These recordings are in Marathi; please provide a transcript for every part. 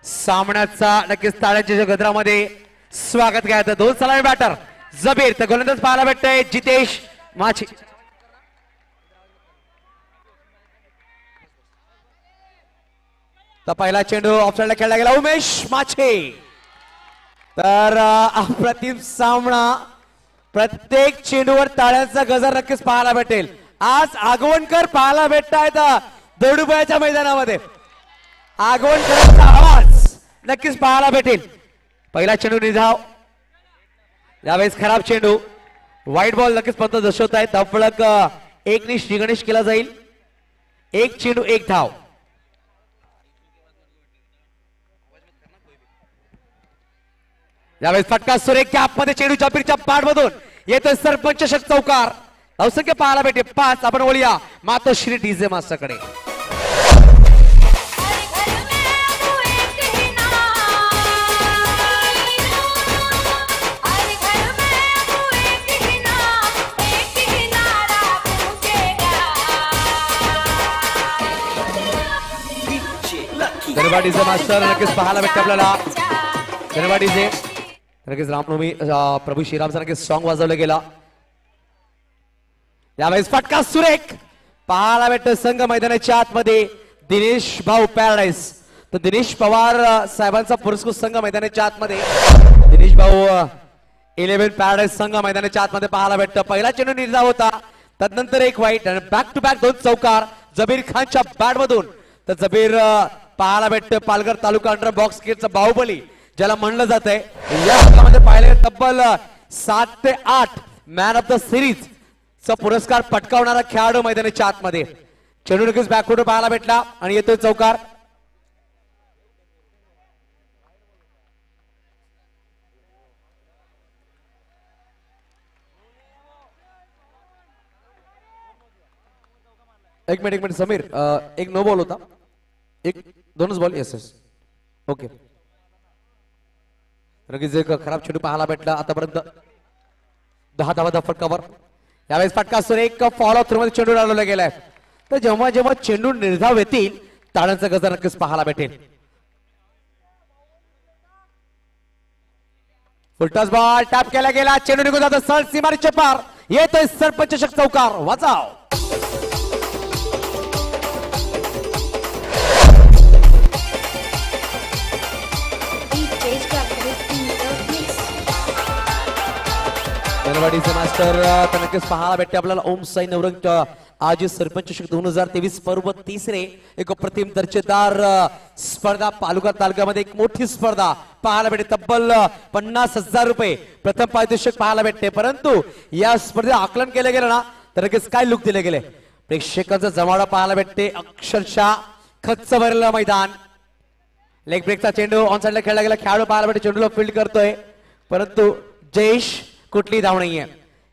सामन्याचा नक्कीच ताळ्यांच्या गजरामध्ये स्वागत करायचं। दोन सलामी बॅटर जबीर तर गोलंदाज पाहायला भेटतोय जितेश माची। तर पहिला चेंडू ऑफसाइडला खेळला गेला उमेश माछे। तर अप्रतिम सामना, प्रत्येक चेंडूवर ताळ्यांचा गजर नक्कीच पाहायला भेटेल। आज आगवणकर पाहायला भेटतायत दौडुबाच्या मैदानामध्ये, आगवणकरांचा आवाज नक्कीच पाहायला भेटेल। पहिला चेंडू निधाव, यावेळेस खराब चेंडू, व्हाईट बॉल नक्कीच पंत दर्शवत आहे। तफळक एक नि श्रीगणेश केला जाईल। एक चेंडू एक धाव। यावेळेस फटका सुरेख कॅप मध्ये चेंडू जबीरच्या पाठ मधून येतोय सरपंच षटक चौकार। धावसंख्या पाहायला भेटे 5। आपण बोलूया मातोश्री डीजे मास्टरकडे। गरबा डीजे मास्टर नक्कीच पाहायला भेटते आपल्याला। गरबा डीजे नक्कीच रामनवमी प्रभू श्रीरामचा नक्कीच सॉन्ग वाजवलं गेला। यावेळेस फटका सुरेख पाहायला भेटतो संघ मैदानाच्या आतमध्ये दिनेश भाऊ पॅराडाईस। तर दिनेश पवार साहेबांचा पुरस्कृत संघ मैदानाच्या आतमध्ये दिनेश भाऊ 11 पॅराडाईस संघ मैदानाच्या आतमध्ये पाहायला भेटतं। पहिला चेंडू निर्धाव होता, तदनंतर एक वाईट आणि बॅक टू बॅक दोन चौकार जबीर खानच्या बॅट मधून। तर जबीर पाहायला भेटतं पालघर तालुका अंडर बॉक्स क्रिकेटचा बाहुबली ज्याला म्हणलं जात आहे। या भागामध्ये पाहिले तब्बल 7 ते 8 मॅन ऑफ द सिरीज चा पुरस्कार पटकावणारा खेळाडू मैदानाच्या आतमध्ये। चेंडू नक्कीच बॅकफुट पाहायला भेटला आणि येतोय चौकार। एक मिनिट समीर, एक नो बॉल होता, एक दोनच बॉल। Yes yes okay. नक्कीच एक खराब चेंडू पाहायला भेटला आतापर्यंत 10 धावा फटकावर। यावेळेस फटका सुरेख फॉलो थ्रू मध्ये चेंडू डालवला गेलाय। तर जेव्हा जेव्हा चेंडू निर्धाव येतील ताळ्यांचा गजर नक्कीच पाहायला भेटेल। फुलटॉस बॉल टॅप केला गेला, चेंडू निघून जातो सरळ सीमारेषेच्या पार, येतोय सरपंच षटक चौकार। वाजाव मास्टर नक्कीच पाहायला भेटते आपल्याला ओम साई नवरंग आज सरपंच षटक 2023 पर्व तिसरे एक अप्रतिम दर्जेदार स्पर्धा पालघर तालुक्यामध्ये एक मोठी स्पर्धा पाहायला भेटते। तब्बल 50,000 रुपये प्रथम पारितोषिक पाहायला भेटते। परंतु या स्पर्धेत आकलन केलं गेलं ना तर नक्कीच काय लुक दिले गेले, प्रेक्षकांचा जमावडा पाहायला भेटते। अक्षरशः खच्च भरलेलं मैदान। लेग ब्रेकचा चेंडू ऑन साइडला खेळला गेला, खेळाडू पाहायला भेटते चेंडूला फील्ड करतोय, परंतु जयेश कुठली धाव नाहीये।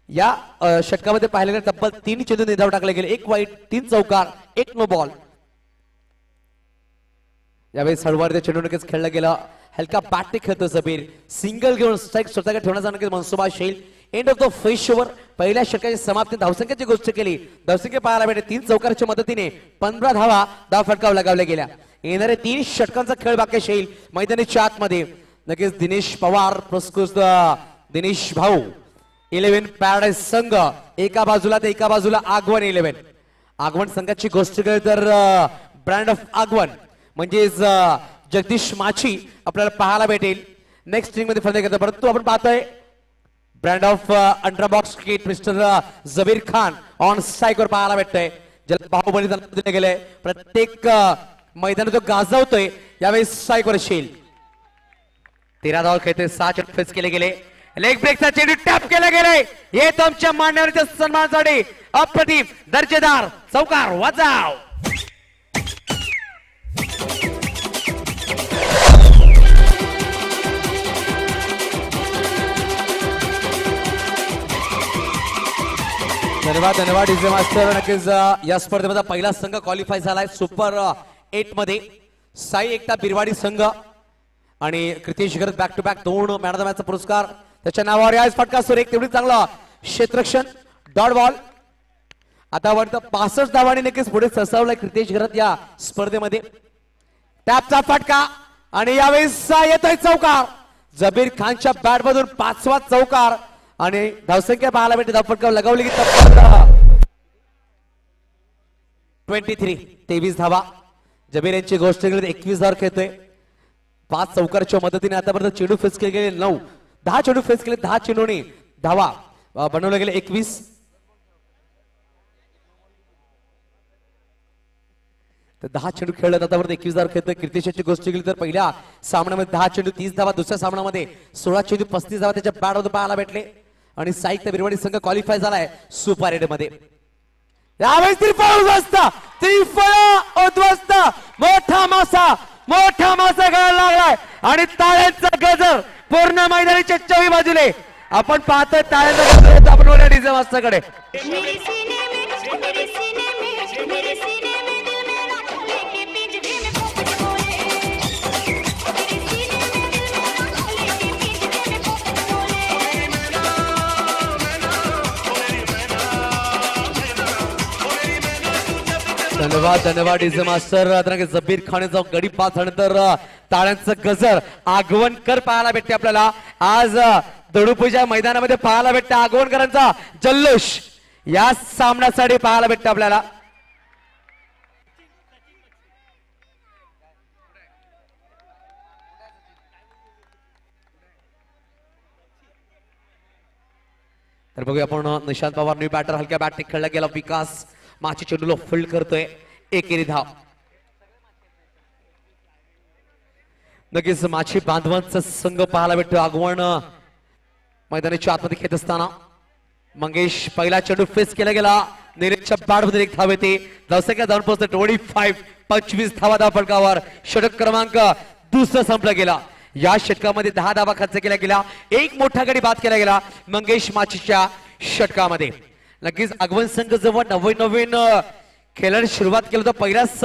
या षटकामध्ये पाहिलं गेलं तब्बल 3 चेंडू निर्धाव टाकले गेले, एक वाईट 3 चौकार एक नो बॉल। यावेळेस हळवार चेंडू नक्कीच खेळला गेला, हलका बॅटिंग खेळतो जबीर, सिंगल घेऊन स्ट्राइक स्वतःकडे ठेवण्याचा नक्कीच मनसुबा असेल। End of the first over पहिल्या षटकाची समाप्ती धावसंख्येची गोष्ट केली, धावसंख्या पाहायला भेटते 3 चौकारच्या मदतीने 15 धावा धाव फटकाव लगावल्या गेल्या। येणारे 3 षटकांचा खेळ बाकी असेल मैदानाच्या आतमध्ये। नक्कीच दिनेश पवार पुरस्कृत दिनेश भाऊ 11 पॅराडाईस संघ एका बाजूला तर एका बाजूला आगवण 11। आगवण संघाची गोष्ट केली तर ब्रँड ऑफ आगवण म्हणजेच जगदीश माछी आपल्याला पाहायला भेटेल नेक्स्ट इनिंग मध्ये फलंदाजी करतो। परंतु आपण पाहतोय brand of under box cricket mister Jabir Khan on strike वर पाहायला भेटतोय, ज्याला बाहुबली दिले गेले। प्रत्येक मैदानात तो गाजवतोय, यावेळेस स्ट्राइक वर असेल। 13 धावा खेळते, 6 चेंडू फेस केले गेले, लेग ब्रेकचा चेंडू टॅप केला गेलाय, हे तुमच्या मान्यवरांच्या सन्मानासाठी अप्रतिम दर्जेदार चौकार। वाजाव धन्यवाद डीजे मास्टर। नक्कीच या स्पर्धेमध्ये पहिला संघ क्वालिफाय झालाय सुपर 8 मध्ये। साई एकता बिरवाडी संघ आणि कृतेश गरज back to back 2 man of the मॅचचा पुरस्कार त्याच्या नावावर। आज फटका सुरेख तेवढी चांगला क्षेत्ररक्षण डॉट बॉल। आतापर्यंत 65 धावांनी नक्कीच पुढे सरसावलाय कृतेश गरज या स्पर्धेमध्ये। टॅपचा फटका आणि यावेळेस येतोय चौकार जबीर खानच्या बॅट मधून 5वा चौकार आणि धावसंख्या पाहायला भेटते धावपटकावर लगावली की 23 धावा जबीर यांची गोष्ट केली 21 धावा खेळतोय 5 चौकारच्या मदतीने आतापर्यंत चेंडू फेस केले गेले 9 10 चेंडू फेस केले 10 चेंडूने धावा बनवले गेले 21 तर 10 चेंडू खेळले आतापर्यंत 21 धावा खेळतोय कीर्तिशेची गोष्ट केली तर पहिल्या सामन्यामध्ये 10 चेंडू 30 धावा दुसऱ्या सामन्यामध्ये 16 चेंडू 35 धावा त्याच्या बॅटमधून पाहायला भेटले आणि साहित्य बिरवाडी संघ क्वालिफाय झालाय सुपर 8 मध्ये यावेळेस त्रिफळ उद्ध्वस्त मोठा मासा घालायला लागलाय आणि टाळ्यांचा गजर पूर्ण मैदानाच्या चोही बाजूले आपण पाहतोय टाळ्यांचा गजर आपण बोलूया डीजे मास्टरकडे धन्यवाद डीजे मास्टर जबीर खानचा गडी पास झाल्यानंतर टाळ्यांचं गजर आगवणकर पाहायला भेटते आपल्याला आज दडूपूजा मैदानामध्ये पाहायला भेटते आगवणकरांचा जल्लोष या सामन्यासाठी पाहायला भेटते आपल्याला तर बघूया आपण निशांत पवार न्यू बॅटर हलक्या बॅटने खेळला गेला विकास माची चेंडूला फील्ड करतोय एकेरी धाव नक्कीच माची बांधवांचा संघ पाहायला भेटतो आगवण मैदानाच्या आतमध्ये खेळत असताना मंगेश पहिला चेंडू फेस केला गेला निरेशच्या बॅटमध्ये एक धाव येते धावसंख्या जाऊन पोहोचते 25 धावा धावफलकावर षटक क्रमांक दुसरा संपला गेला या षटकामध्ये 10 धावा खर्च केला गेला एक मोठा गडी बाद केला गेला मंगेश माचीच्या षटकामध्ये नक्कीच आगवण संघ जेव्हा नवीन खेळायला सुरुवात केली तर पहिल्याच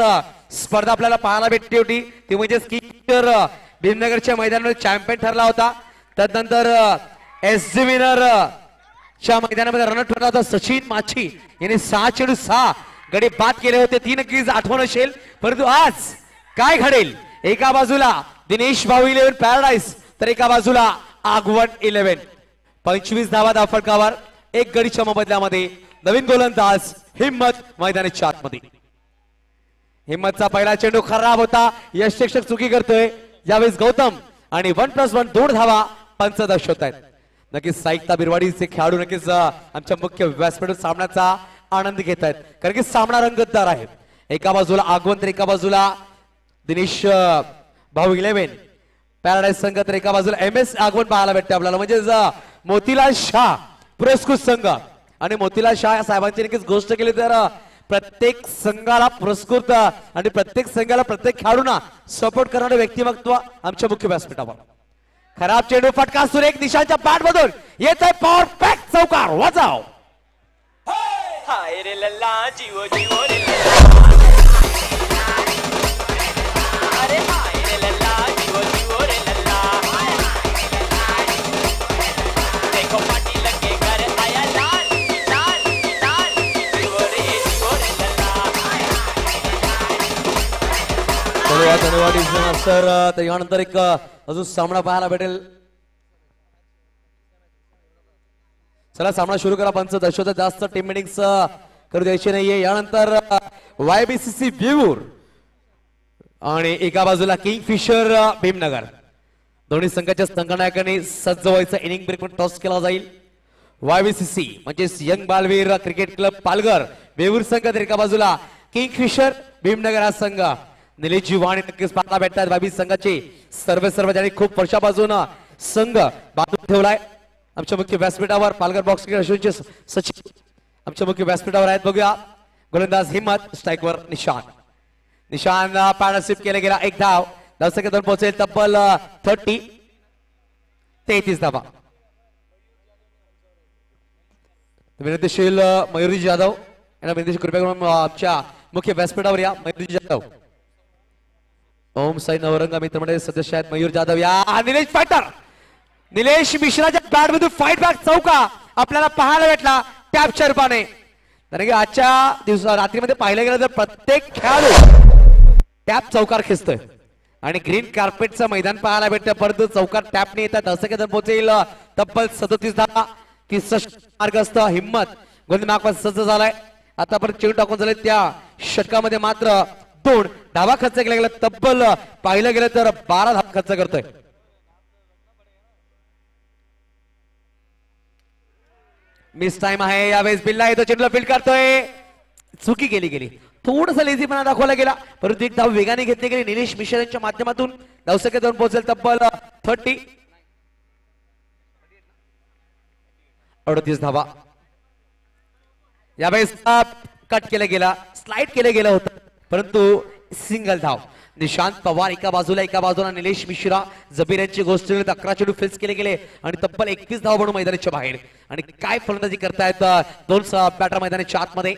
स्पर्धा आपल्याला पाहायला भेटली होती ती म्हणजे स्कीटर भीमनगरच्या मैदानामध्ये चॅम्पियन ठरला होता त्यानंतर एसजी विनर च्या मैदानामध्ये रनर ठरला होता सचिन माची यांनी 6 चेंडू 6 गडी बाद केले होते ती नक्कीच आठवण असेल परंतु आज काय घडेल एका बाजूला दिनेश भाऊ 11 पॅराडाईज तर एका बाजूला आगवण 11 25 धावा धावफलकावर एक गडीच्या मोबदल्यामध्ये नवीन गोलंदाज हिम्मत मैदानाच्या आतमध्ये हिम्मतचा पहिला चेंडू खराब होता यश शिक्षक चुकी करतोय यावेळेस गौतम आणि 1+1 2 धावा पंच दर्शवत आहेत नक्कीच साहित्य बिरवाडीचे खेळाडू नक्कीच आमच्या मुख्य व्यासपीठावर सामन्याचा आनंद घेत आहेत कारण की सामना रंगतदार आहे एका बाजूला आगवण तर एका बाजूला दिनेश भाऊ 11 पॅराडाईज संघ तर एका बाजूला MS आगवण पाहायला भेटते आपल्याला म्हणजे मोतीलाल शाह पुरस्कृत संघ आणि मोतीलाल शाह साहेबांची नक्कीच गोष्ट केली तर प्रत्येक संघाला पुरस्कृत आणि प्रत्येक संघाला प्रत्येक खेळाडूंना सपोर्ट करणारे व्यक्तिमत्व आमच्या मुख्य व्यासपीठावर खराब चेंडू फटका सुरेख निशांच्या बॅट मधून येत आहे पॉवर पॅक चौकार वाजव हाय रे लल्ला जीव जीव रे लल्ला अरे हाय रे लल्ला जीव जीव रे लल्ला देखो पार्टी लगे घर आया लाल लाल लाल जीव रे लल्ला धन्यवाद सर त्यानंतर एक अजून सामना पाहायला भेटेल चला सामना सुरू करा पंच दर्शवत जास्त टीम मिटिंग्स करू द्यायचे नाहीये यानंतर YBCC वेऊर आणि एका बाजूला किंगफिशर भीमनगर दोन्ही संघाच्या संघनायकांनी सज्ज व्हायचं इनिंग ब्रेक टॉस केला जाईल YBCC म्हणजे young Balveer cricket club Palghar Veur संघ तर एका बाजूला किंगफिशर भीमनगर हा संघ निलेश वाणी नक्कीच पाहायला भेटतात YBCC संघाचे सर्व ज्यांनी खूप वर्षापासून संघ बांधून ठेवलाय आमच्या मुख्य व्यासपीठावर पालघर बॉक्स क्रिकेट सचिन आमच्या मुख्य व्यासपीठावर आहेत बघूया गोलंदाज हिम्मत स्ट्राईकवर निशान पार्टनरशिप केला गेला एक धाव धावसंख्या दोन पोहोचेल तब्बल 33 धावा विनंतीशील मयुरी जाधव यांना विनंती कृपया करून आमच्या मुख्य व्यासपीठावर या मयुरी जाधव ओम साई नवरंग मित्रमंडळ सदस्य आहेत मयूर जाधव या निलेश फायटर निलेश मिश्राच्या बॅट मधून फाईट बॅक चौका आपल्याला पाहायला भेटला टॅपच्या रूपाने कारण की आजच्या दिवसा रात्रीमध्ये पाहिलं गेलं तर प्रत्येक खेळाडू टॅप चौकार खेचतोय आणि ग्रीन कार्पेटचं मैदान पाहायला भेटतं, परंतु चौकात टॅपने येतात. दर्शक पोहोचेल तब्बल 37 धावा. 30 मार्गस्थ हिम्मत गोलंदाज मागवा सज्ज झालाय. आतापर्यंत चेंडू टाकून झाले त्या षटकामध्ये मात्र 2 धावा खर्च केला गेला. तब्बल पाहिलं गेलं तर 12 धावा खर्च करतोय. मिस टाइम आहे यावेळेस. बिल्ला येतो, चेंडूला फील्ड करतोय. चुकी गेली थोडासा लेझीपणा दाखवला गेला, परंतु एक धाव वेगाने घेतली गेली. निलेश मिश्रा यांच्या माध्यमातून धावसंख्या दोन पोहोचेल तब्बल 30. 38 धावा. यावेळेस कट केला गेला, स्लाइड केलं गेलं होतं, परंतु सिंगल धाव. निशांत पवार एका बाजूला निलेश मिश्रा जबीर यांची गोष्ट 11 चेंडू फेस केले गेले आणि तब्बल 31 धाव म्हणून मैदानाच्या बाहेर. आणि काय फलंदाजी करतायत दोन बॅटर मैदानाच्या आतमध्ये.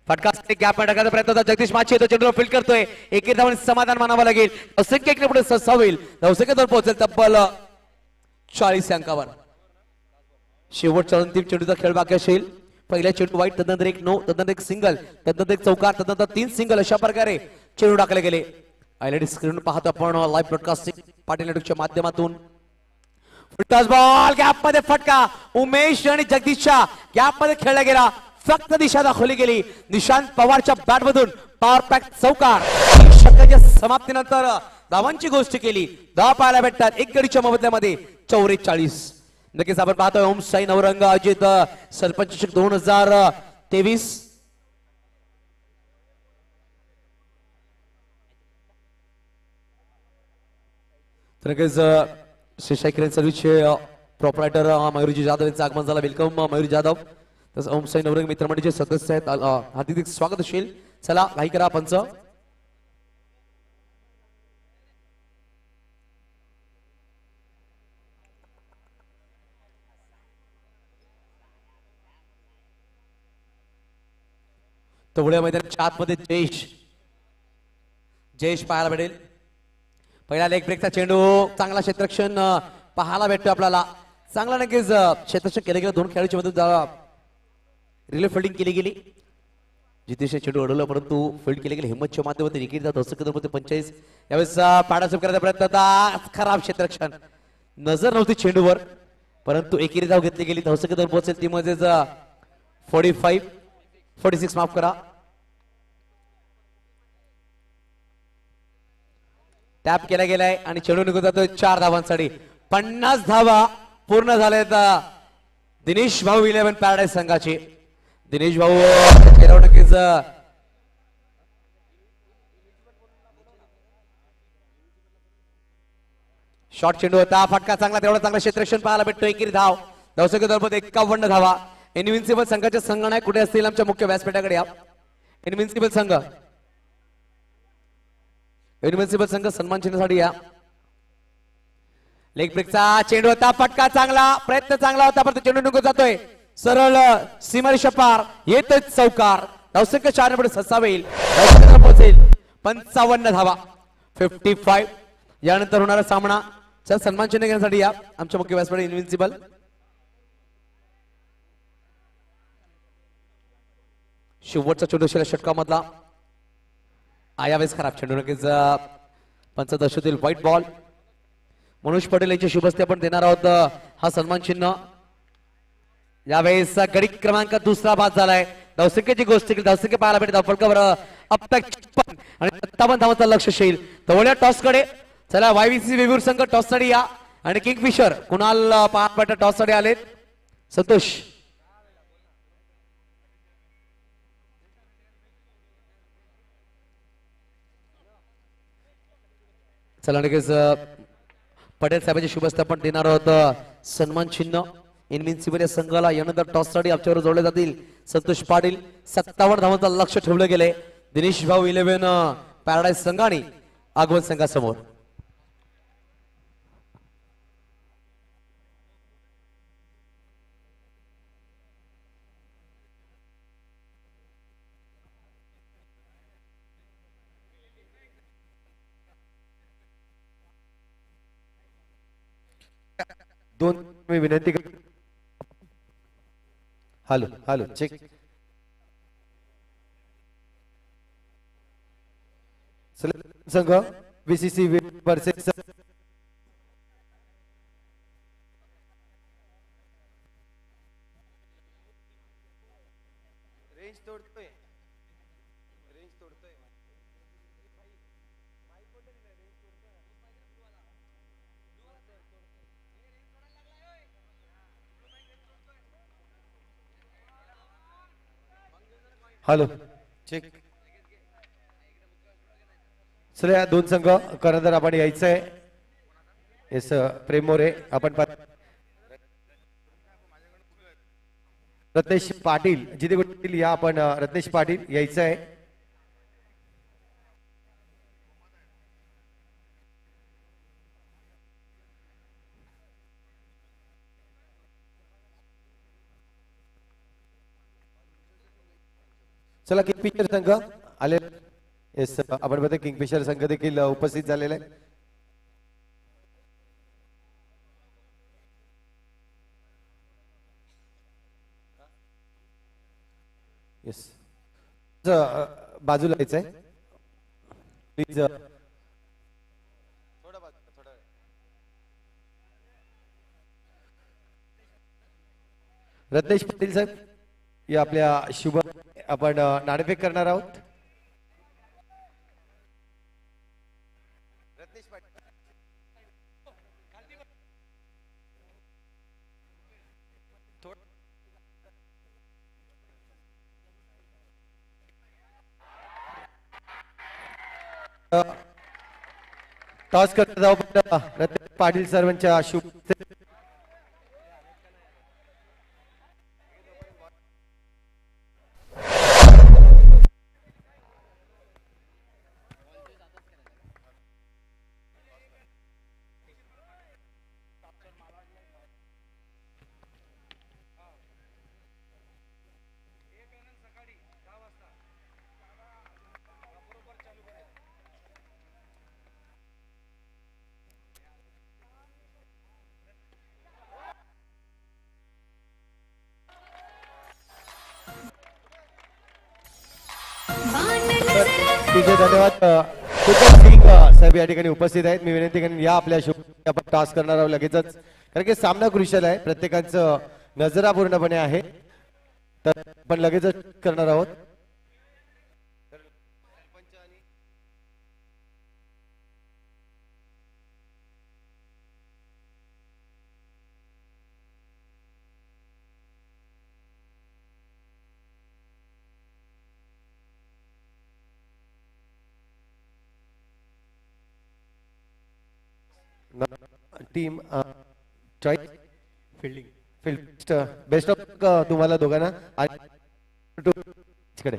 फटका गॅप टाकायचा प्रयत्न होता. जगदीश माची येतो, चेंडूला फील्ड करतोय. एके धावाने समाधान मानावं लागेल. असंख्य इकडे पुढे सस्सा होईल. धावसंख्या दोन पोहोचेल तब्बल 40 अंकावर. शेवटच्या अंतिम चेंडूचा खेळ बाकी असेल. पहिल्या चेंडू वाईट, त्यानंतर एक नो, त्यानंतर एक सिंगल, त्यानंतर एक चौकार, त्यानंतर 3 सिंगल, अशा प्रकारे चेंडू टाकले गेले. एलईडी स्क्रीन पाहतो आपण लाईव्ह ब्रॉडकास्टिंग पाटील नेटवर्कच्या माध्यमातून. बॉल गॅप मध्ये फटका. उमेश आणि जगदीशच्या गॅप मध्ये खेळला गेला. फक्त दिशा दाखवली गेली. निशांत पवारच्या बॅट मधून पॉवर पॅक चौकार. षटकाच्या समाप्तीनंतर धावांची गोष्ट केली. धावा पाहायला भेटतात एक गडीच्या मोबदल्यामध्ये 44. नक्कीच आपण पाहतोय ओम साई नवरंग अजित सरपंच 2023. तर नक्कीच शेषाई किरण सर्व्हिसचे प्रोपरायटर मयुरजी जाधव यांचं आगमन झालं. वेलकम मयुरजी जाधव. तसं ओम साई नवरंग मित्रमंडळीचे सदस्य आहेत, हार्दिक स्वागत असेल. चला घाई करा पंच. तवड्या मैदानाच्या आतमध्ये जयेश पाहायला भेटेल. पहिला लेग ब्रेकचा चेंडू, चांगला क्षेत्ररक्षण पाहायला भेटतो आपल्याला. चांगला नक्कीच क्षेत्ररक्षण केलं गेलं. 2 खेळाडूच्या मधून रिले फिल्डिंग केली गेली. जितेश चेंडू अडवलं, परंतु फील्ड केले गेले. हिम्मतच्या माध्यमातून विकेट जात 45. यावेळेस पाडा सुरू करायचा प्रयत्न होता. खराब क्षेत्ररक्षण, नजर नव्हती चेंडूवर, परंतु एकेरी धाव घेतली गेली. धावसंख्या पोहोचेल ती मध्येच 46 माफ करा. टॅप केला गेलाय आणि चेंडू निघून जातोय 4 धावांसाठी. 50 धावा पूर्ण झाल्यात दिनेश भाऊ 11 पॅराडाईज संघाचे. दिनेश भाऊ नक्कीच शॉर्ट चेंडू होता. फटका चांगला, तेवढा चांगला क्षेत्ररक्षण पाहायला भेटतो. एकेरी धाव. धावसंख्या दरबद 51 धावा. इनविन्सिबल संघाचे संगणक कुठे असतील आमच्या मुख्य व्यासपीठाकडे या. इनविन्सिबल संघ, इनविन्सिबल संघ सन्मान चिन्हासाठी या. लेग ब्रेकचा चेंडू होता. फटका चांगला, प्रयत्न चांगला होता, परंतु चेंडू निघून जातोय. सरळ सीमारेषा पार येतच चौकार. धावसंख्या 4 पुढे ससावेल. पोहोचेल 55 धावा. 55. यानंतर होणारा सामना सन्मान चिन्ह घेण्यासाठी या आमच्या मुख्य व्यासपीठ इनविन्सिबल. शेवटचा चेंडू षटकामधला यावेळेस खराब चेंडू. नक्कीच पंचदशातील व्हाईट बॉल. मनोज पटेल यांची शुभस्ते आपण देणार आहोत हा सन्मान चिन्ह. यावेळेस गडी क्रमांक 2 बाद झालाय. धावसंख्येची गोष्ट केली. धावसंख्या पाहायला भेटत फलकावर अब तक 56 आणि 57 धावांचा लक्ष शेल. तवळ्या टॉस कडे चला. वायवीसी वेगूर संघ टॉस साठी या आणि किंगफिशर कुणाल पाहत टॉस साठी आलेत. संतोष चला. नक्कीच पटेल साहेबांची शुभेच्छा आपण देणार आहोत सन्मान चिन्ह. इनविन्सिबल या संघाला यानंतर टॉस साठी आमच्यावर जोडले जातील संतोष पाटील. 57 धावांचा लक्ष ठेवलं गेलंय दिनेश भाऊ 11 पॅराडाईज संघाने आगमन संघासमोर. दोन मी विनंती कर. Hello check. संघ VCC वर्सेस हॅलो चेक. चला या दोन संघ करंदर आपण यायचंय. येस प्रेम मोरे आपण रत्नेश पाटील जिथे कुठे या आपण रत्नेश पाटील यायचंय. चला किंगफिशर संघ आले. येस आपण बघतो किंगफिशर संघ देखील उपस्थित झालेला आहे. येस बाजूला यायचंय प्लीज. रत्नेश पाटील साहेब या आपल्या शुभ आपण नाणेफेक करणार आहोत. टॉस करत जाऊ रत्नेश पाटील सर्वांच्या शुभ. तुझे धन्यवाद. सिंग साहेब या ठिकाणी उपस्थित आहेत. मी विनंती करेन या आपल्या शुभ आपण टॉस करणार आहोत लगेचच, कारण की सामना क्रुशियल आहे. प्रत्येकांचं नजरा पूर्णपणे आहे, तर आपण लगेचच करणार आहोत. Team choice fielding best of तुम्हाला दोघांना. कडे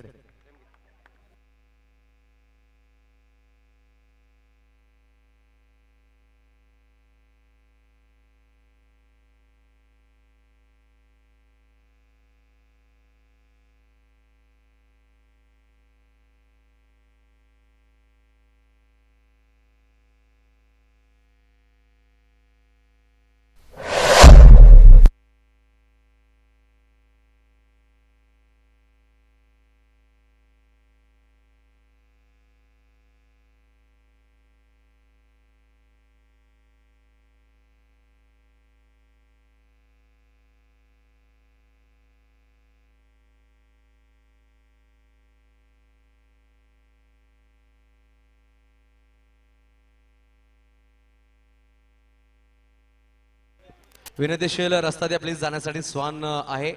विनंतीशील रस्ता द्या प्लीज जाण्यासाठी. स्वान आहे,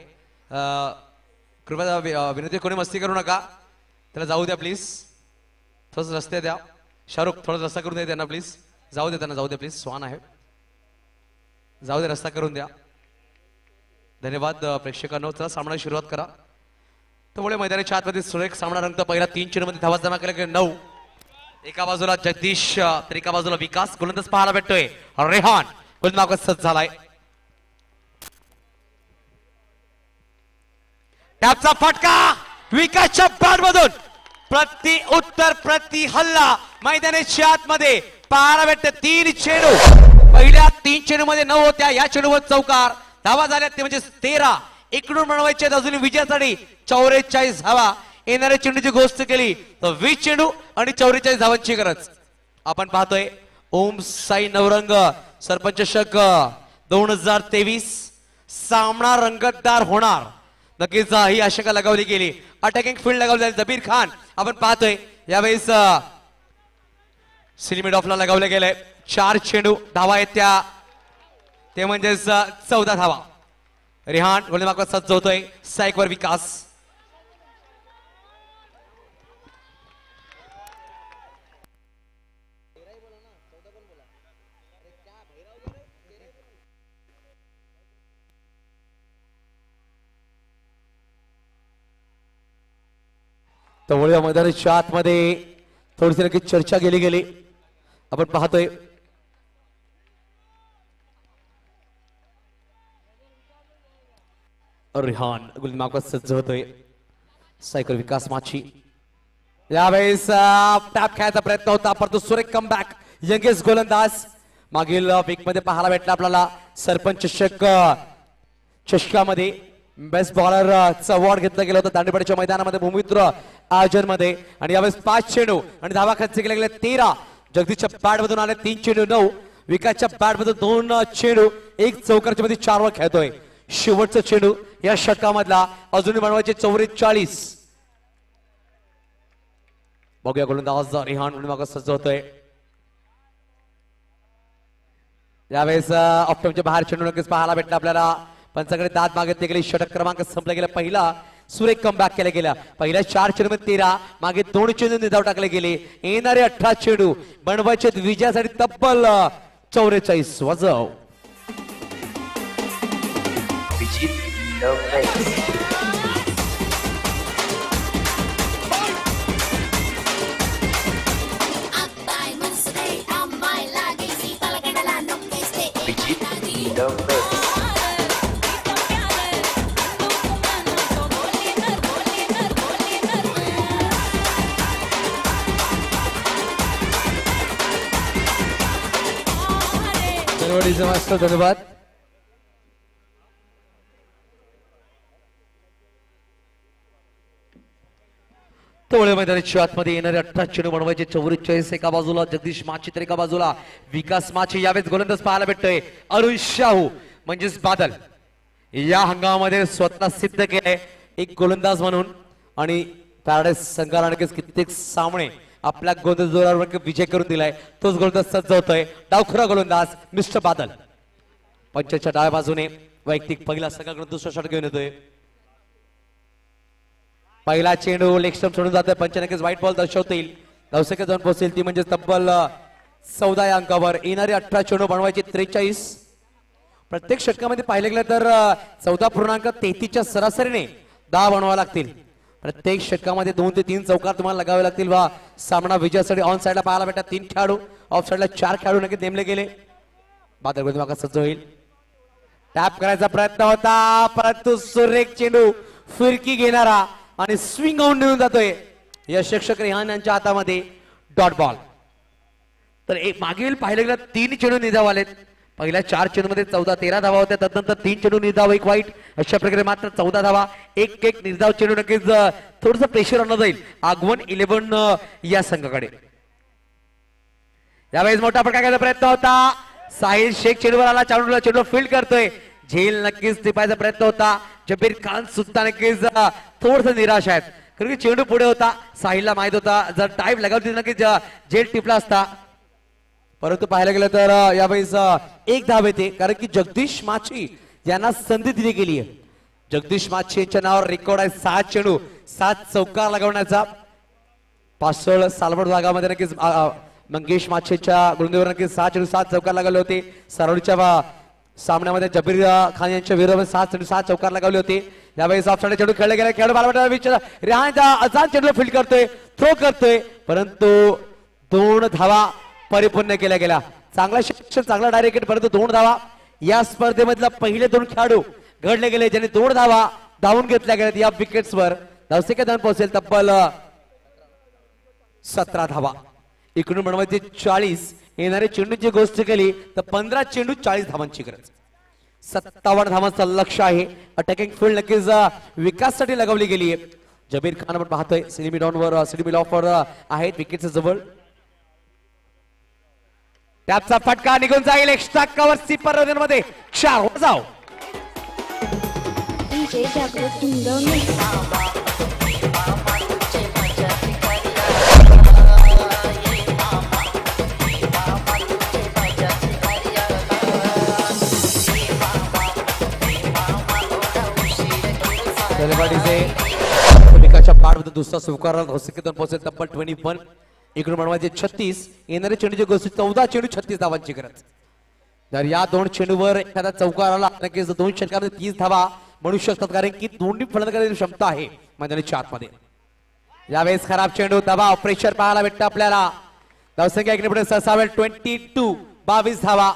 कृपया विनंती, कोणी मस्ती करू नका, त्याला जाऊ द्या प्लीज. थोडस रस्ते द्या. शाहरुख थोडा रस्ता करून द्या त्यांना प्लीज. जाऊ दे त्यांना, जाऊ दे प्लीज. स्वान आहे, जाऊ दे, रस्ता करून द्या. धन्यवाद प्रेक्षकांनो. चला सामना सुरुवात करा. त्यामुळे मैदानाच्या आतमध्ये सुरेख सामना रंगतो. पहिला 3 चेंडूमध्ये धावा जमा केल्या 9. एका बाजूला जगदीश तर एका बाजूला विकास. गोलंदाज पाहायला भेटतोय रेहान. गोलंदाज सज्ज झालाय. टॅपचा फटका विकासच्या बॅटमधून. प्रति उत्तर प्रति हल्ला मैदानाच्या आतमध्ये पाहायला भेटते. 3 चेंडू, पहिल्या 3 चेंडू मध्ये 9 होत्या. या चेंडूवर चौकार. धावा झाल्या ते म्हणजे 13. इकडून मिळवायचे अजून विजयासाठी 44 धावा. येणाऱ्या चेंडूची गोष्ट केली तर 20 चेंडू आणि 44 धावांची गरज. आपण पाहतोय ओम साई नवरंग सरपंच चषक 2023 सामना रंगतदार होणार नक्कीच ही आशंका लगावली गेली अटॅकिंग फील्ड लगावली जबीर खान आपण पाहतोय यावेळेस सिलिमिड ऑफला लगावले गेले 4 चेंडू धावा आहेत त्या ते म्हणजेच 14 धावा रिहान गोलंदाज सज्ज होतोय सायकवर विकास तवळ्या मैदानाच्या आतमध्ये थोडीशी नक्की चर्चा केली गेली आपण पाहतोय रिहान गुलमार्ग सज्ज होतोय सायकल विकास माची यावेळेस टॅप खेळायचा प्रयत्न होता परंतु सुरेख कमबॅक यंगेस्ट गोलंदाज मागील वीक मध्ये पाहायला भेटला आपल्याला सरपंच चषक चषकामध्ये बेस्ट बॉलरचा अवॉर्ड घेतला गेला होता दांडेपडीच्या मैदानामध्ये भूमिपुत्र आयोजन मध्ये आणि यावेळेस 5 चेंडू आणि धावा खर्च केले गेले 13 जगदीशच्या बॅट मधून आले 3 चेंडू 9 विकासच्या बॅट मधून 2 चेंडू 1 चौकारच्या मध्ये 4 वर खेळतोय शेवटचा चेंडू या षटकामधला अजूनही बनवायचे 44 बघूया गोलंदाज रिहान गुलंदाज सज्ज होतोय यावेळेस ऑप्टमच्या बाहेर चेंडू नक्कीच पाहायला भेटला आपल्याला पंचाकडे दाद मागितले गेले षटक क्रमांक संपला गेला पहिला सुरेख कमबॅक केला गेला पहिल्या 4 चेंडू 13 मागे 2 चेंडू निधाव टाकले गेले येणारे 18 चेंडू बनवायचे विजयासाठी तब्बल 44 वाजव धन्यवाद तोळे मैदानाच्या आतमध्ये येणारे 18 चेंडू बनवायचे 44 एका बाजूला जगदीश माची तर एका बाजूला विकास माची यावेळेस गोलंदाज पाहायला भेटतोय अरुण शाहू म्हणजेच बादल या हंगामामध्ये स्वतः सिद्ध केले एक गोलंदाज म्हणून आणि पॅराडाईस संघाला कित्येक सामने आपल्या गोलंदाजावर विजय करून दिलाय तोच गोलंदाज सज्ज होतोय डावखुरा गोलंदाज मिस्टर बादल पंचाच्या डाव्या बाजूने वैयक्तिक पहिला संघाकडून दुसरा शॉट घेऊन येतोय पहिला चेंडू लेग स्टंप सोडून जातोय पंच नक्कीच व्हाईट बॉल दर्शवतील धावसंख्या जाऊन पोहोचेल ती म्हणजे तब्बल 14 या अंकावर येणारे 18 चेंडू बनवायचे 43 प्रत्येक षटकामध्ये पाहिले गेलं तर 14.33 च्या सरासरीने 10 बनवावे लागतील प्रत्येक षटकामध्ये 2 ते 3 चौकार तुम्हाला लगावे लागतील वा सामना विजयासाठी ऑन साइडला पाहायला भेटतात 3 खेळाडू ऑफ साइडला 4 खेळाडू नक्कीच नेमले गेले बादल गोलंदाज सज्ज होईल टॅप करायचा प्रयत्न होता परंतु सुरेख चेंडू फिरकी घेणारा आणि स्विंग आउट निघून जातोय या शिक्षक रिहान यांच्या हातामध्ये डॉट बॉल तर एक मागील पाहिले गेलं 3 चेंडू निधाव आलेत पहिल्या 4 चेंडू मध्ये 14-13 धावा होत्या त्यानंतर 3 चेंडू निधाव 1 वाईट अशा प्रकारे मात्र 14 धावा एक निर्धाव चेंडू नक्कीच थोडस प्रेशर आणलं जाईल आगवण 11 या संघाकडे यावेळेस मोठा फटका प्रयत्न होता साहिल शेख चेंडूवर आला चेंडू फील्ड करतोय झेल नक्कीच टिपायचा प्रयत्न होता जबीर खान सुद्धा नक्कीच थोडस निराश आहेत कारण की चेंडू पुढे होता साहिलला माहित होता जर टाईप लगावती नक्कीच झेल टिपला असता परंतु पाहायला गेलं तर यावेळेस 1 धाव येते कारण की जगदीश माची यांना संधी दिली गेली आहे जगदीश माची यांच्या नावावर रेकॉर्ड आहे 7 चेंडू 7 चौकार लगावण्याचा पासळ सालवड भागामध्ये नक्कीच मंगेश माचेच्या गोलंदाजीवर नक्कीच 6 चेंडू 7 चौकार लगावले होते सरोडच्या सामन्यामध्ये जबीर खान यांच्या विरोधात 7 चेंडू 7 चौकार लगावले होते यावेळेस ऑफ साइड चेंडू खेळले गेले खेळाडू बालवाटा रिहानचा अजान चेंडू फील्ड करतोय थ्रो करतोय परंतु 2 धावा परिपूर्ण केल्या गेल्या चांगला शिक्षण चांगला डायरेक्ट परंतु 2 धावा या स्पर्धेमधला पहिले 2 खेळाडू घडले गेले ज्यांनी 2 धावा धावून घेतल्या गेल्यात या विकेट्सवर धावसंख्या जाऊन पोहोचेल तब्बल 17 धावा इकडून बनवायचे 40 येणारे चेंडूची गोष्ट केली तर 15 चेंडू 40 धावांची गरज 57 धावांचं लक्ष्य आहे अटॅकिंग फील्ड नक्कीच विकाससाठी लगावली गेली आहे जबीर खान आपण पाहतोय सिलिमी डाऊनवर सिलिमी ऑफवर आहेत विकेटच्या जवळ टॅपचा फटका निघून जाईल. एक्स्ट्रा कव्हर सिपर मध्ये 4 जाऊ. DJ जागृत इंदौर विकासच्या पाठमध्ये दुसरा स्वीकारला हौसिकेतून पोहोचेल तब्बल 21. इकडून बनवायचे 36. येणारे चेंडूची गोष्टी 14 चेंडू 36 धावांची गरज. तर या 2 चेंडूवर एखादा चौकार आला नक्कीच 2 षटकामध्ये 30 धावा म्हणू शकतात कारण की दोन्ही फलंदाजांची क्षमता आहे मैदानाच्या आतमध्ये. यावेळेस खराब चेंडू दबाव प्रेशर पाहायला भेटतं आपल्याला. धावसंख्या इकडे पुढे सरसावेल 22 धावा.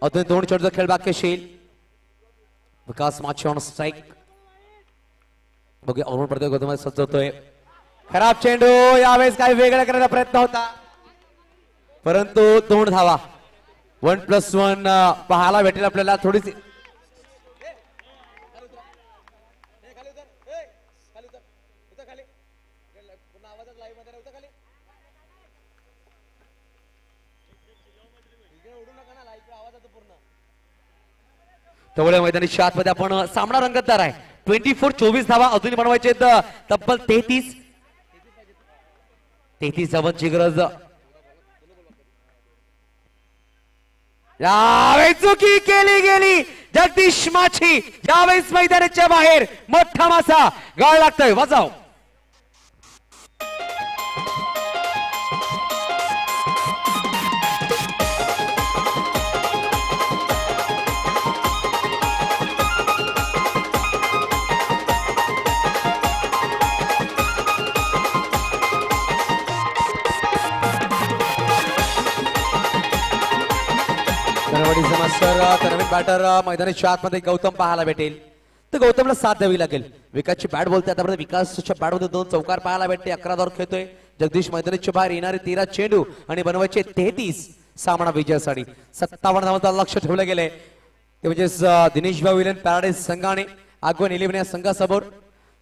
अजून 2 चेंडूचा खेळ बाकी असेल. विकास माची ऑन स्ट्राईक. बघूया अरुण प्रत्येक गोष्टीमध्ये सज्जतोय. खराब चेंडू यावेळेस काही वेगळा करण्याचा प्रयत्न होता परंतु 2 धावा. 1+1 पाहायला भेटेल आपल्याला. थोडीशी तेवढ्या मैदानी आतमध्ये आपण सामना रंगतदार आहे. 24 धावा अजूनही बनवायचे तब्बल 33 धावांची गरज. यावेळी चुकी केली गेली जगदीश माची. यावेळेस मैदानाच्या बाहेर मोठा मासा गाळ लागतोय. वाजाव नवीन बॅटर मैदानाच्या आतमध्ये गौतम पाहायला भेटेल. तर गौतमला साथ द्यावी लागेल. विकासची बॅट बोलते आतापर्यंत विकासच्या बॅटमध्ये 2 चौकार पाहायला भेटते. 11 धावा खेळतोय जगदीश. मैदानाच्या बाहेर येणारे 13 चेंडू आणि बनवायचे 33. सामना विजयासाठी 57 धावांचा लक्ष ठेवलं गेलंय. ते म्हणजेच दिनेश भाऊ विलन पॅराडाईज संघाने आगवण 11 या संघासमोर.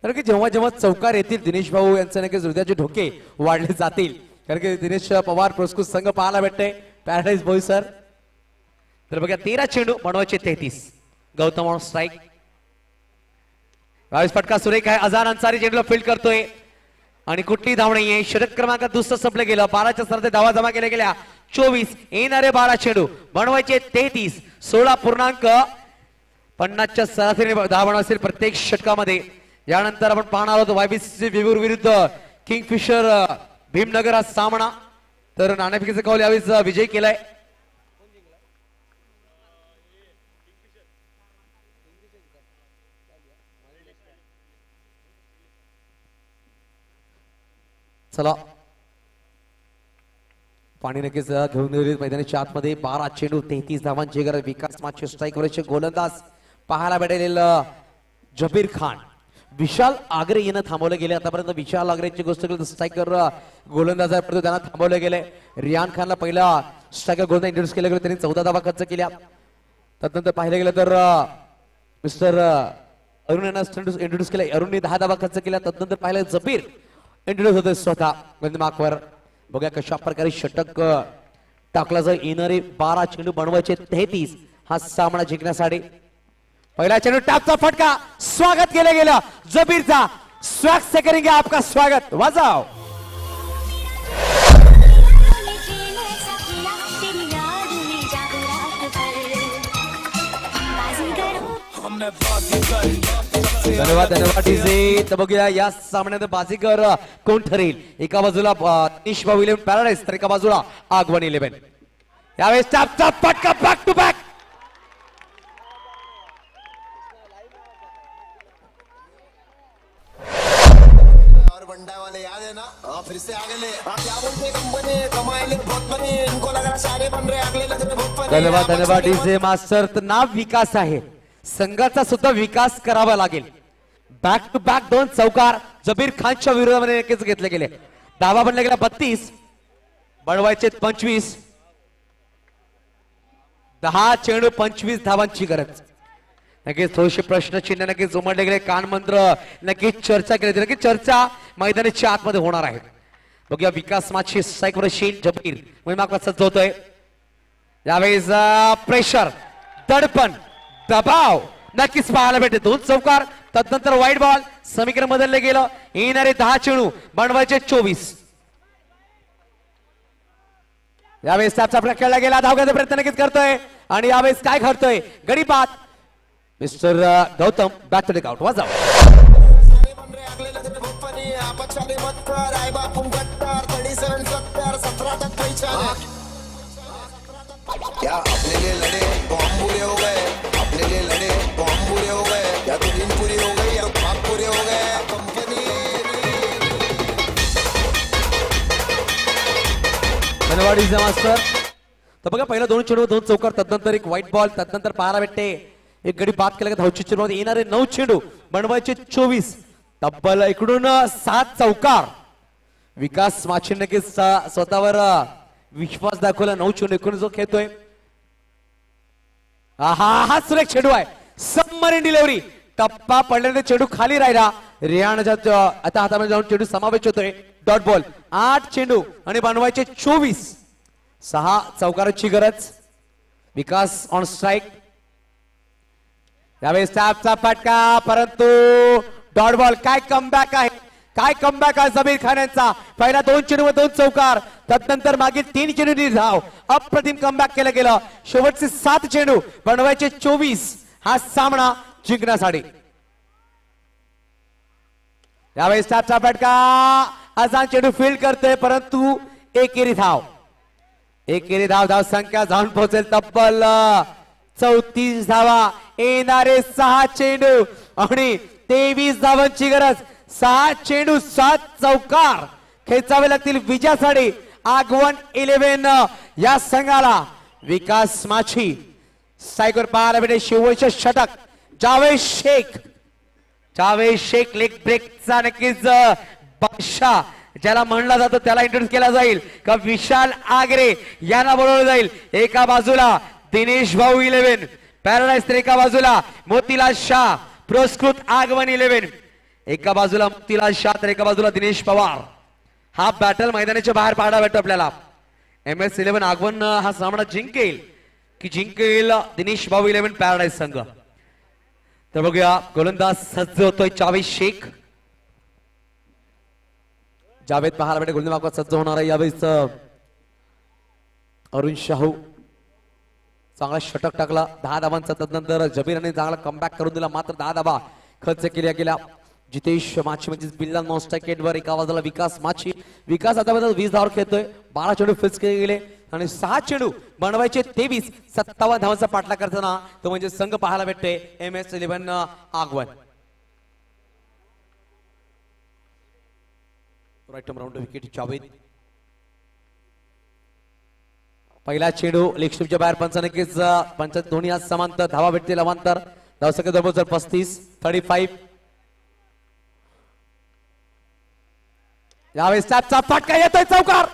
कारण की जेव्हा जेव्हा चौकार येतील दिनेश भाऊ यांचे नक्कीच हृदयाचे ठोके वाढले जातील. कारण की दिनेश पवार पुरस्कृत संघ पाहायला भेटते पॅराडाईज बोईसर. तर बघा 13 चेंडू बनवायचे 33. Gautam on strike. फटका सुरेख आहे. अझान अन्सारी चेंडूला फील्ड करतोय आणि कुठली धाव नाहीये. षटक क्रमांक दुसरं संपलं गेलं. 12च्या सरते धावा जमा केल्या गेल्या 24. येणारे 12 चेंडू बनवायचे 33. 16.50च्या सरासरी धावा बनवायचे प्रत्येक षटकामध्ये. यानंतर आपण पाहणार आहोत YBC विवूर विरुद्ध किंगफिशर भीमनगर हा सामना. तर नाणेफेकीचा कौल यावेळेस विजय केलाय. चला पाणी नक्कीच घेऊन मैदानाच्या आतमध्ये 12 चेंडू 33 धावांची गरज. विकास मागचे स्ट्राईकवरचे गोलंदाज पाहायला भेटेल जबीर खान. विशाल आगरे यांना थांबवलं गेले. आतापर्यंत विशाल आगरेची गोष्ट केली तर स्ट्रायकर गोलंदाज आहे परंतु त्यांना थांबवलं गेले. रियान खानला पहिला स्ट्रायकर गोलंदाज इंट्रोड्यूस केला गेला. त्यांनी 14 धावा खर्च केल्या. त्यानंतर पाहिलं गेलं तर मिस्टर अरुण यांना इंट्रोड्यूस केला. अरुणने 10 धावा खर्च केल्या. त्यानंतर पाहिलं जबीर इंट्रोड्यूस होते स्वतः गंधमाकवर. बघा कशा प्रकारे षटक टाकला जाईल. येणारे 12 चेंडू बनवायचे 33 हा सामना जिंकण्यासाठी. पहिला चेंडू टॅपचा फटका. स्वागत केलं गेलं जबीरचा. स्वागत से करेंगे आपका स्वागत. वाजाव धन्यवाद डीजे. तर बघूया या सामन्यात बाजीगर कोण ठरेल. एका बाजूला दिनेश भाऊ इलेव्हन पॅराडाईज तर एका बाजूला आगवण 11. यावेळेस टॅपचा फटका बॅक टू बॅक. याद है ना फिर से आगे ले क्या बोलते कंपनी कमाएले बहुत बने इनको लग रहा सारे बन रहे अगले लग रहे बहुत बने. धन्यवाद डीजे मास्टर. तर नाव विकास आहे. संघाचा सुद्धा विकास करावा लागेल. बॅक टू बॅक 2 चौकार जबीर खानच्या विरोधामध्ये नक्कीच घेतले गेले. धावा बनला गेला 32. बनवायचे 25. 10 चेंडू 25 धावांची गरज. नक्कीच थोडेसे प्रश्नचिन्ह नक्कीच उमटले गेले. कानमंत्र नक्कीच चर्चा केली. नक्कीच चर्चा मैदानाच्या आतमध्ये होणार आहे. बघूया विकास माची स्ट्राईकवर शील जबीर मागवा सज्ज होतोय. यावेळेस प्रेशर, दडपण, दबाव नक्कीच पाहायला भेटते. 2 चौकार, तदनंतर वाईट बॉल, समीकरण बदलले गेलं. येणारे 10 चेंडू बनवायचे 24. यावेळेस टॅपचा आपला खेळला गेला, धावण्याचा प्रयत्न नक्कीच करतोय आणि यावेळेस काय घडतोय, गडी बाद. Mister Gautam back to the out वाजाव. सारे बन रहे अगले तेरे भोपनी अपचाले मत कर आई बापूम गट्टार 37-70 17 तक पहचान क्या अपने लिए लड़े तो हम बुरे हो गए, अपने लिए लड़े तो हम बुरे हो गए, या तो नींद पूरी हो गई या ख्वाब पूरे हो गए. कंपनी धन्यवाद मास्टर. तर बघा पहिला 2 चेंडू 2 चौकार, तदनंतर एक व्हाईट बॉल, तदनंतर पाहायला भेटते एक गडी बाद केला. धावची चेंडू येणारे 9 चेंडू बनवायचे 24. तब्बल इकडून 7 चौकार. विकास माछी नक्कीच स्वतःवर विश्वास दाखवला. 9 चेंडू एकूण जो खेळतोय, हा सुरेख चेंडू आहे. सबमरीन डिलिव्हरी, टप्पा पडल्याने चेंडू खाली राहिला. रियाणाच्या आता हातामध्ये जाऊन चेंडू समावेश होतोय. डॉट बॉल, 8 चेंडू आणि बनवायचे 24. 6 चौकाराची गरज. विकास ऑन स्ट्राईक. यावेळेस टॅपचा फटका, परंतु डॉट बॉल. काय कमबॅक आहे, काय कमबॅक आहे जमीर खान यांचा. पहिला 2 चेंडू 2 चौकार, तदनंतर मागील 3 चेंडू धाव. अप्रतिम कमबॅक केलं गेलं. शेवटचे 7 चेंडू बनवायचे 24. हा सामना जिंकण्यासाठी. यावेळेस टॅपचा फटका, असा चेंडू फील्ड करतोय, परंतु एकेरी धाव. एकेरी धाव, धाव संख्या जाऊन पोहोचेल तब्बल 34 धावा. येणारे 6 चेंडू आणि 23 धावांची गरज. 6 चेंडू 7 चौकार खेचावे लागतील विजयासाठी. आगवन 11 या संघाला. विकास माछी सायकर पाहायला भेटे. शेवटचे षटक जावेद शेख. जावेद शेख लेग ब्रेकचा नक्कीच बादशाह ज्याला म्हणला जातो त्याला इंट्रोड्यूस केला जाईल का विशाल आगरे यांना बोलवलं जाईल. एका बाजूला दिनेश भाऊ 11 पॅराडाईज, तर एका बाजूला मोतीलाल शाह पुरस्कृत आगवन 11. एका बाजूला मोतीलाल शाह तर एका बाजूला दिनेश पवार. हा बॅटल मैदानाच्या बाहेर पाहायला भेटतो आपल्याला. MS 11 आगवन हा सामना जिंकेल की जिंकेल दिनेश भाऊ 11 पॅराडाईज संघ. तर बघूया गोलंदाज सज्ज होतोय जावेद शेख. जावेद पाहायला भेटे गोलंदाज सज्ज होणार आहे. यावेळेस अरुण शाहू चांगला षटक टाकला 10 धावांचा. तदनंतर जबीरने चांगला कमबॅक करून दिला, मात्र 10 धावा खर्च केल्या गेल्या. जितेश माछी म्हणजे बिल्ला नॉनस्ट्राइक वर. एका बाजूला विकास माछी. विकास आता 20 धावावर खेळतोय. 12 चेंडू फिक्स केले गेले आणि 6 चेंडू बनवायचे 23. 57 धावांचा पाठला करताना तो म्हणजे संघ पाहायला भेटतोय MS 11 आगवन. Right round wicket Javed. पहिला चेंडू लेगस्ट्रीपच्या बाहेर. पंच नक्कीच पंच दोन्ही आज समांतर धावा भेटतील. अवांतर धावसंख्या जवळजवळ 35 35. यावेळेस टॅपचा फटका येतोय. चौकार.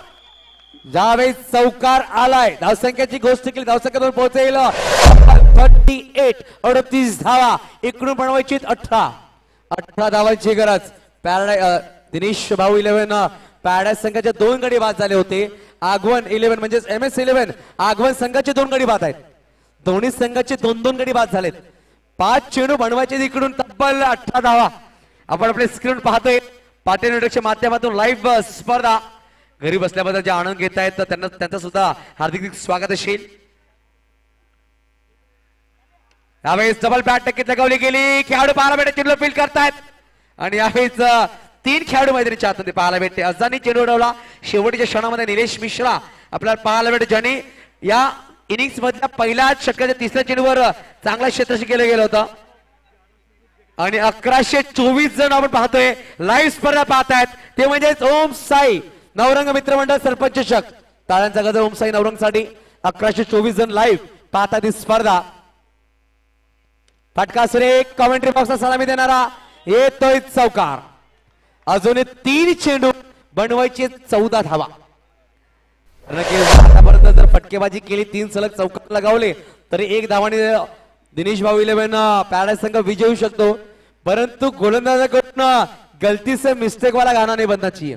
यावेळेस चौकार आलाय. धावसंख्याची गोष्ट केली. धावसंख्या पोहोचेल 38. 38 धावा इकडून बनवायची 18 धावांची गरज. पॅराडाईज दिनेश भाऊ 11 पॅराडाईज संघाचे 2 गडी बाद झाले होते. आगवन 11 म्हणजे MS 11 आगवन संघाचे 2 गडी बाद आहेत. दोन्ही संघाचे 2-2 गडी बाद झालेत. 5 चेंडू बनवायचे इकडून तब्बल 18 धावा. आपण आपले स्क्रीन पाहतोय पाटील नेटवर्कच्या माध्यमातून लाईव्ह स्पर्धा. घरी बसल्याबद्दल जे आनंद घेत आहेत त्यांना त्यांचं सुद्धा हार्दिक स्वागत असेल. यावेळेस डबल बॅट टक्के लगावली गेली. खेळाडू पाहायला भेटते चेंडू फील्ड करतायत आणि यावेळेस 3 खेळाडू मैदानाच्या आतमध्ये पाहायला भेटते. अजानी चेंडू उडवला. शेवटच्या क्षणामध्ये निलेश मिश्रा आपल्याला पाहायला भेटते ज्याने या इनिंग्स मधल्या पहिल्या षटकाच्या 3ऱ्या चेंडूवर चांगला क्षेत्ररक्षण केलं गेलं होतं. आणि 1124 जण आपण पाहतोय लाईव्ह स्पर्धा पाहतायत ते म्हणजे ओम साई नवरंग मित्रमंडळ सरपंच चषक. टाळ्यांचा गजर ओम साई नवरंगसाठी. 1124 जण लाईव्ह पाहतात ही स्पर्धा. फटका सुरेख कॉमेंट्री बॉक्सला सलामी देणारा येतोय चौकार. अजून 3 चेंडू बनवायचे 14 धावा. आतापर्यंत जर फटकेबाजी केली 3 सलग चौकार लगावले तरी 1 धावाने दिनेश भाऊ 11 पॅराडाईज संघ विजय होऊ शकतो. परंतु गोलंदाजाकडून गलती से मिस्टेक वाला गाना नहीं बनना चाहिए.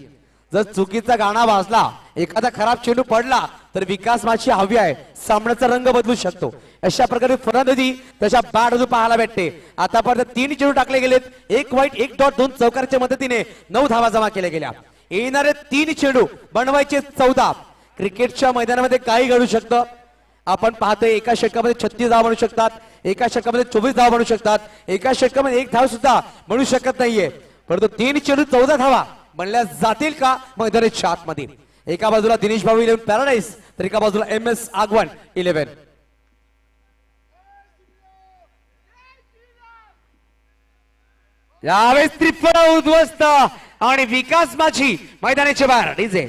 जर चुकीचा गाणा वाजला एखादा खराब चेंडू पडला तर विकास माझी हवी आहे सामन्याचा रंग बदलू शकतो अशा प्रकारे फलंदाजी त्याच्या बॅट बाजू पाहायला भेटते आतापर्यंत 3 चेंडू टाकले गेलेत 1 वाईट 1 डॉट 2 चौकारच्या मदतीने 9 धावा जमा केल्या गेल्या येणारे 3 चेंडू बनवायचे 14 क्रिकेटच्या मैदानामध्ये काही घडू शकतं आपण पाहतोय एका षटकामध्ये 36 धावा बनू शकतात एका षटकामध्ये 24 धावा बनू शकतात एका षटकामध्ये 1 धाव सुद्धा बनू शकत नाहीये परंतु 3 चेंडू 14 धावा बनल्या जातील का मैदानाच्या आतमध्ये एका बाजूला दिनेश भाऊ 11 पॅराडाईज तर एका बाजूला MS आगवण 11 यावेळेस त्रिफळ उद्ध्वस्त आणि विकास माझी मैदानाच्या बाहेर डीजे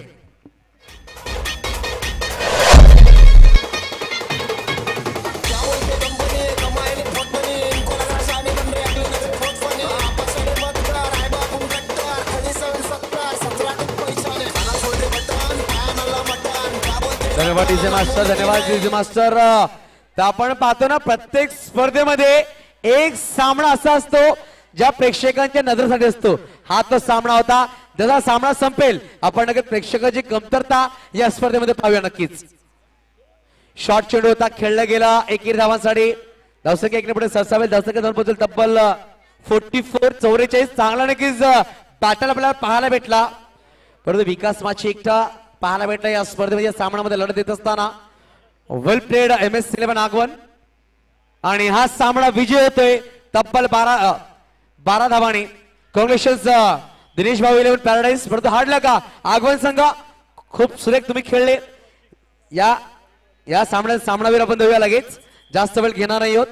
क्या बोलते कंपनी कमाईने पोटपणी कोणाला शाने बंदे आपली नजर पोटपणी आपसने मत कर आहे बाबून कट्टर खडी सण 17 पैशाने खाना सोडे बटन पायाला मटन क्या बोलते धन्यवाद डीजे मास्टर धन्यवाद डीजे मास्टर तर आपण पाहतो ना प्रत्येक स्पर्धेमध्ये एक सामना असा असतो ज्या प्रेक्षकांच्या नजरेसाठी असतो हा तो सामना होता जसा सामना संपेल आपण नक्कीच प्रेक्षकाची कमतरता या स्पर्धेमध्ये पाहूया नक्कीच शॉर्ट चेंडू होता खेळला गेला एकेरी धावांसाठी धावसंख्या 1 पुढे सरसावेल धावसंख्या 2 पोहोचेल तब्बल 44-44 चांगला नक्कीच बॅटल आपल्याला पाहायला भेटला परंतु विकास माची एकटा पाहायला भेटला या स्पर्धेमध्ये सामन्यामध्ये लढत येत असताना वेल प्लेड MS 11 आगवण आणि हा सामना विजय होतोय तब्बल 12 धावांनी कॉंग्रॅच्युलेशन्स दिनेश भाऊ 11 पॅराडाईज परंतु हारला का आगवण संघ खूप सुरेख तुम्ही खेळले या सामन्यात सामनावीर आपण देऊया लगेच जास्त वेळ घेणार नाही आहोत